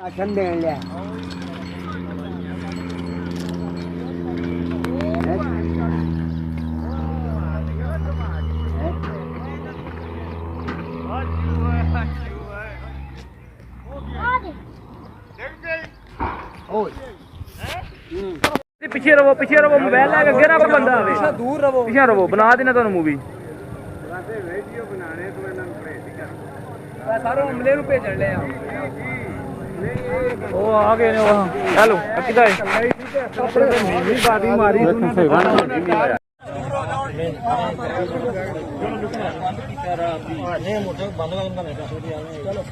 ਆਖਣ ਦੇਣ ਲਿਆ ਪਿੱਛੇ ਰਵੋ ਮੋਬਾਈਲ ਲੈ ਕੇ ਗਿਰਾ ਕੋ ਬੰਦਾ ਆਵੇ ਦੂਰ ਰਵੋ ਪਿੱਛੇ ਰਵੋ ਬਣਾ ਦੇਣਾ ਤੁਹਾਨੂੰ ਮੂਵੀ ਵੀਡੀਓ ਬਣਾਣੇ ਤੋਂ ਇਹਨਾਂ ਨੂੰ ਪ੍ਰੇਸ ਕਰ ਸਾਰੇ ਹਮਲੇ ਨੂੰ ਭੇਜਣ ਲਿਆ ਉਹ ਆ ਗਏ ਨੇ ਉਹ ਹੈਲੋ ਕਿੱਦਾਂ ਹੈ ਨਹੀਂ ਬਾਦੀ ਮਾਰੀ ਤੂੰ ਮੋਟਰ ਬੰਦ ਕਰ ਦਿੰਦਾ ਚਲੋ